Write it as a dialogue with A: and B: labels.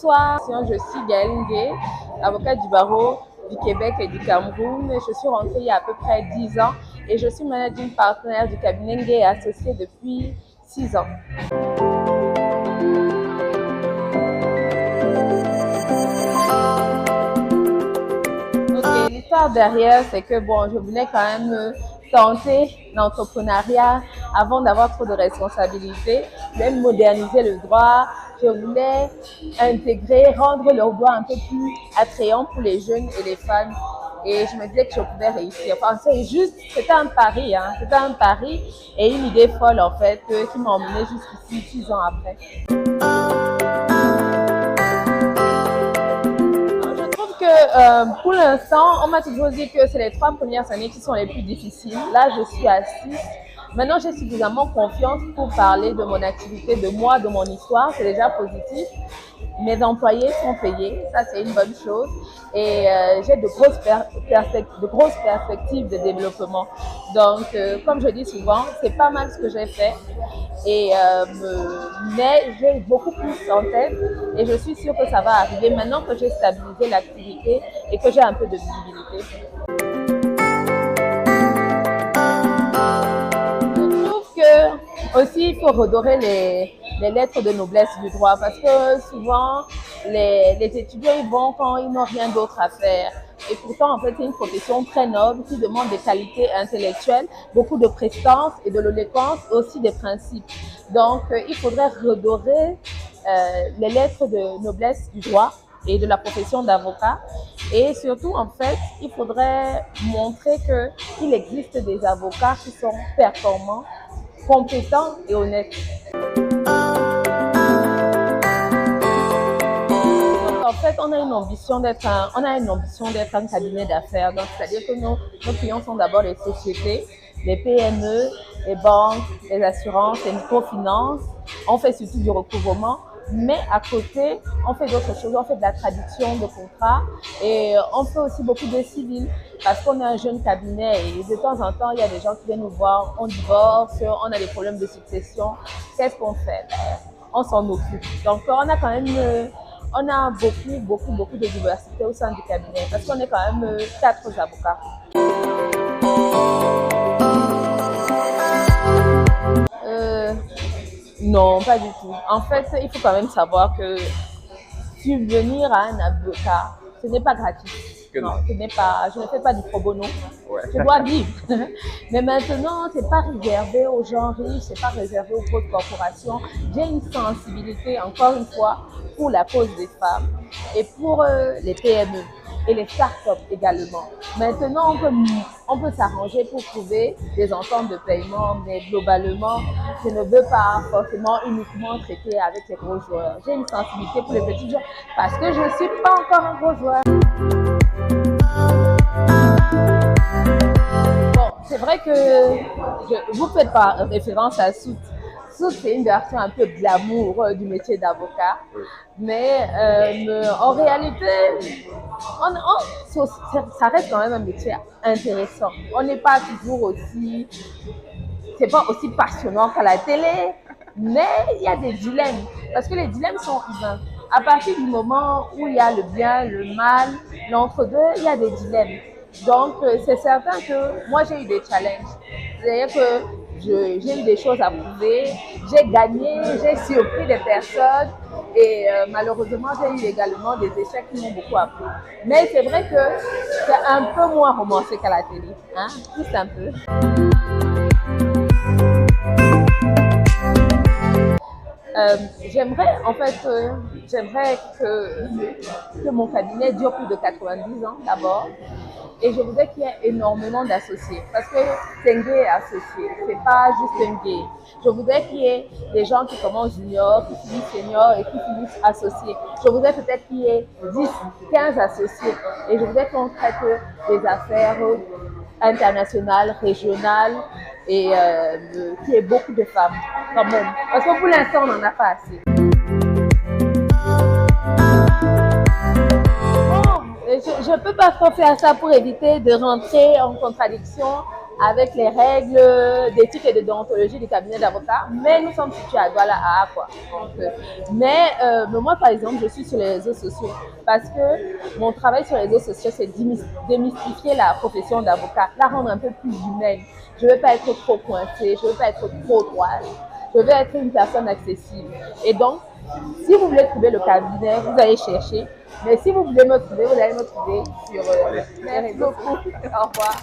A: Bonsoir, je suis Gaëlle Ngué, avocate du barreau du Québec et du Cameroun. Je suis rentrée il y a à peu près 10 ans et je suis managing partenaire du cabinet Ngué et associé depuis 6 ans. L'histoire derrière, c'est que bon, je voulais quand même tenter l'entrepreneuriat avant d'avoir trop de responsabilités, même moderniser le droit. Je voulais intégrer, rendre le droit un peu plus attrayant pour les jeunes et les femmes. Et je me disais que je pouvais réussir. Enfin, c'était un pari, hein. C'était un pari et une idée folle en fait qui m'a emmenée jusqu'ici 6 ans après. Pour l'instant, on m'a toujours dit que c'est les 3 premières années qui sont les plus difficiles. Là, je suis à 6. Maintenant, j'ai suffisamment confiance pour parler de mon activité, de moi, de mon histoire. C'est déjà positif. Mes employés sont payés, ça c'est une bonne chose. Et j'ai de grosses perspectives de développement. Donc, comme je dis souvent, c'est pas mal ce que j'ai fait. Mais j'ai beaucoup plus en tête et je suis sûre que ça va arriver maintenant que j'ai stabilisé l'activité et que j'ai un peu de visibilité. Je trouve que aussi il faut redorer les lettres de noblesse du droit parce que souvent les étudiants ils vont quand ils n'ont rien d'autre à faire. Et pourtant, en fait, c'est une profession très noble qui demande des qualités intellectuelles, beaucoup de prestance et de l'éloquence, aussi des principes. Donc, il faudrait redorer les lettres de noblesse du droit et de la profession d'avocat. Et surtout, en fait, il faudrait montrer qu'il existe des avocats qui sont performants, compétents et honnêtes. En fait, on a une ambition d'être un cabinet d'affaires. Donc, c'est-à-dire que nos clients sont d'abord les sociétés, les PME, les banques, les assurances, les microfinances. On fait surtout du recouvrement, mais à côté, on fait d'autres choses. On fait de la traduction de contrats et on fait aussi beaucoup de civil parce qu'on est un jeune cabinet et de temps en temps, il y a des gens qui viennent nous voir, on divorce, on a des problèmes de succession. Qu'est-ce qu'on fait? On s'en occupe. Donc, on a quand même beaucoup de diversité au sein du cabinet parce qu'on est quand même 4 avocats. Non, pas du tout. En fait, il faut quand même savoir que subvenir à un avocat, ce n'est pas gratuit. Non, je ne fais pas du pro bono. Ouais. Je dois vivre. Mais maintenant, c'est pas réservé aux gens riches, c'est pas réservé aux grosses corporations. J'ai une sensibilité, encore une fois, pour la cause des femmes et pour les PME et les startups également. Maintenant, on peut s'arranger pour trouver des ententes de paiement, mais globalement, je ne veux pas forcément uniquement traiter avec les gros joueurs. J'ai une sensibilité pour les petits joueurs parce que je ne suis pas encore un gros joueur. Bon, c'est vrai que vous faites pas référence à Sout. Sout, c'est une version un peu glamour du métier d'avocat. Mais en réalité, ça reste quand même un métier intéressant. On n'est pas toujours aussi... C'est pas aussi passionnant qu'à la télé, mais il y a des dilemmes. Parce que les dilemmes sont humains. À partir du moment où il y a le bien, le mal, l'entre-deux, il y a des dilemmes. Donc, c'est certain que moi, j'ai eu des challenges. C'est-à-dire que j'ai eu des choses à prouver, j'ai gagné, j'ai surpris des personnes et malheureusement, j'ai eu également des échecs qui m'ont beaucoup appris. Mais c'est vrai que c'est un peu moins romancé qu'à la télé, hein? Juste un peu. J'aimerais que mon cabinet dure plus de 90 ans d'abord. Et je voudrais qu'il y ait énormément d'associés. Parce que c'est Ngué associé, c'est pas juste Ngué. Je voudrais qu'il y ait des gens qui commencent junior, qui finissent senior et qui finissent associés. Je voudrais peut-être qu'il y ait 10, 15 associés. Et je voudrais qu'on traite des affaires internationales, régionales et qu'il y ait beaucoup de femmes quand même. Parce que pour l'instant, on n'en a pas assez. Je ne peux pas faire ça pour éviter de rentrer en contradiction avec les règles d'éthique et de déontologie du cabinet d'avocats, mais nous sommes situés à Douala, à quoi. Mais moi, par exemple, je suis sur les réseaux sociaux parce que mon travail sur les réseaux sociaux, c'est démystifier la profession d'avocat, la rendre un peu plus humaine. Je ne veux pas être trop coincée, je ne veux pas être trop droite, je veux être une personne accessible. Et donc, si vous voulez trouver le cabinet, vous allez chercher. Mais si vous voulez me trouver, vous allez me trouver sur les réseaux sociaux. Au revoir.